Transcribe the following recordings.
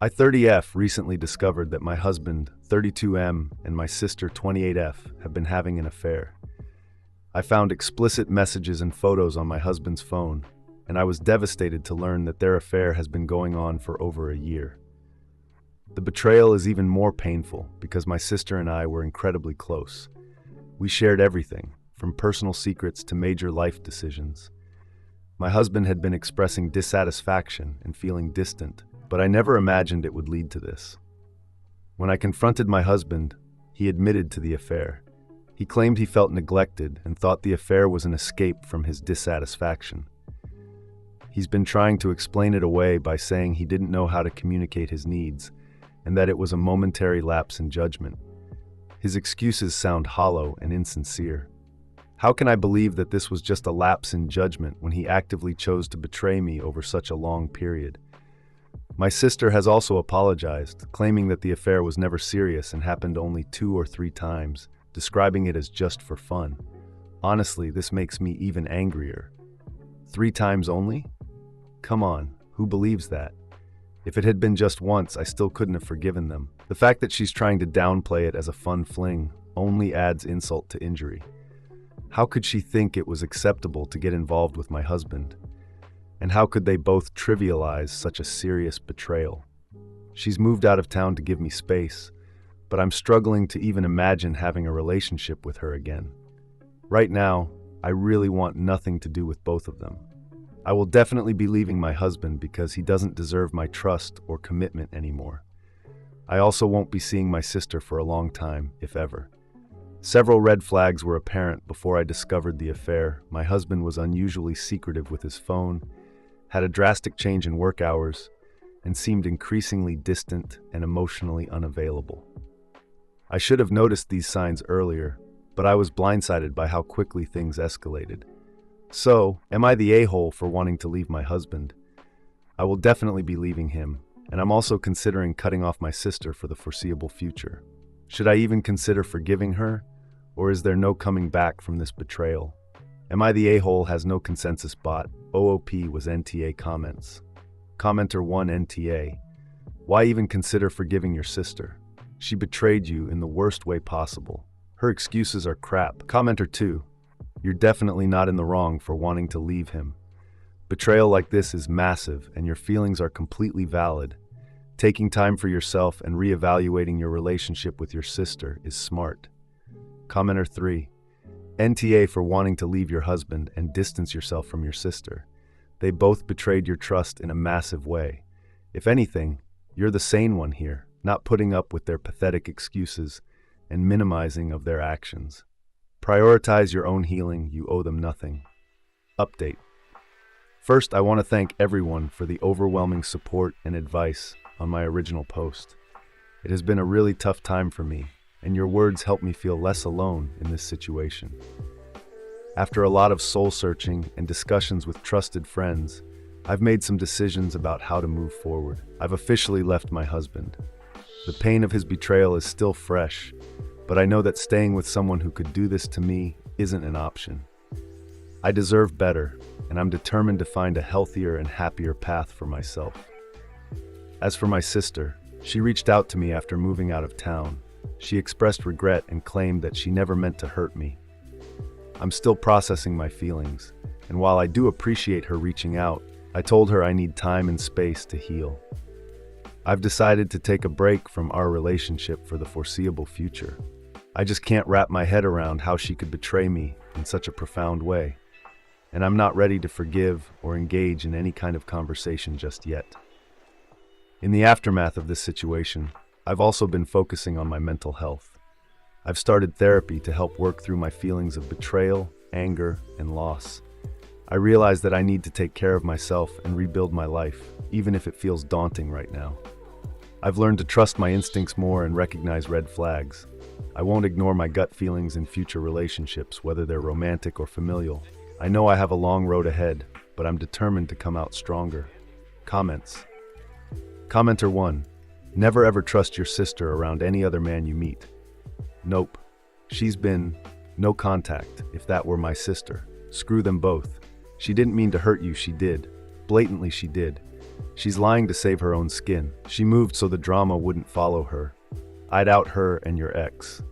I 30F recently discovered that my husband, 32M, and my sister, 28F, have been having an affair. I found explicit messages and photos on my husband's phone, and I was devastated to learn that their affair has been going on for over a year. The betrayal is even more painful because my sister and I were incredibly close. We shared everything, from personal secrets to major life decisions. My husband had been expressing dissatisfaction and feeling distant, but I never imagined it would lead to this. When I confronted my husband, he admitted to the affair. He claimed he felt neglected and thought the affair was an escape from his dissatisfaction. He's been trying to explain it away by saying he didn't know how to communicate his needs and that it was a momentary lapse in judgment. His excuses sound hollow and insincere. How can I believe that this was just a lapse in judgment when he actively chose to betray me over such a long period? My sister has also apologized, claiming that the affair was never serious and happened only 2 or 3 times, describing it as just for fun. Honestly, this makes me even angrier. 3 times only? Come on, who believes that? If it had been just once, I still couldn't have forgiven them. The fact that she's trying to downplay it as a fun fling only adds insult to injury. How could she think it was acceptable to get involved with my husband? And how could they both trivialize such a serious betrayal? She's moved out of town to give me space, but I'm struggling to even imagine having a relationship with her again. Right now, I really want nothing to do with both of them. I will definitely be leaving my husband because he doesn't deserve my trust or commitment anymore. I also won't be seeing my sister for a long time, if ever. Several red flags were apparent before I discovered the affair. My husband was unusually secretive with his phone, had a drastic change in work hours, and seemed increasingly distant and emotionally unavailable. I should have noticed these signs earlier, but I was blindsided by how quickly things escalated. So, am I the a-hole for wanting to leave my husband? I will definitely be leaving him, and I'm also considering cutting off my sister for the foreseeable future. Should I even consider forgiving her, or is there no coming back from this betrayal? Am I the a-hole has no consensus bot. OOP was NTA comments. Commenter 1 NTA. Why even consider forgiving your sister? She betrayed you in the worst way possible. Her excuses are crap. Commenter 2. You're definitely not in the wrong for wanting to leave him. Betrayal like this is massive and your feelings are completely valid. Taking time for yourself and reevaluating your relationship with your sister is smart. Commenter 3. NTA for wanting to leave your husband and distance yourself from your sister. They both betrayed your trust in a massive way. If anything, you're the sane one here, not putting up with their pathetic excuses and minimizing of their actions. Prioritize your own healing, you owe them nothing. Update. First, I want to thank everyone for the overwhelming support and advice on my original post. It has been a really tough time for me, and your words help me feel less alone in this situation. After a lot of soul-searching and discussions with trusted friends, I've made some decisions about how to move forward. I've officially left my husband. The pain of his betrayal is still fresh, but I know that staying with someone who could do this to me isn't an option. I deserve better, and I'm determined to find a healthier and happier path for myself. As for my sister, she reached out to me after moving out of town. She expressed regret and claimed that she never meant to hurt me. I'm still processing my feelings, and while I do appreciate her reaching out, I told her I need time and space to heal. I've decided to take a break from our relationship for the foreseeable future. I just can't wrap my head around how she could betray me in such a profound way, and I'm not ready to forgive or engage in any kind of conversation just yet. In the aftermath of this situation, I've also been focusing on my mental health. I've started therapy to help work through my feelings of betrayal, anger, and loss. I realize that I need to take care of myself and rebuild my life, even if it feels daunting right now. I've learned to trust my instincts more and recognize red flags. I won't ignore my gut feelings in future relationships, whether they're romantic or familial. I know I have a long road ahead, but I'm determined to come out stronger. Comments. Commenter 1. Never ever trust your sister around any other man you meet. Nope. She's been no contact, if that were my sister. Screw them both. She didn't mean to hurt you, she did. Blatantly she did. She's lying to save her own skin. She moved so the drama wouldn't follow her. I'd out her and your ex.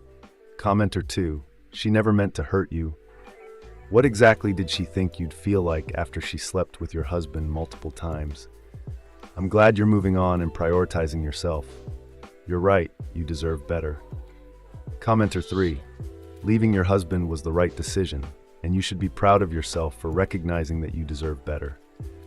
Commenter 2. She never meant to hurt you. What exactly did she think you'd feel like after she slept with your husband multiple times? I'm glad you're moving on and prioritizing yourself. You're right, you deserve better. Commenter 3. Leaving your husband was the right decision, and you should be proud of yourself for recognizing that you deserve better.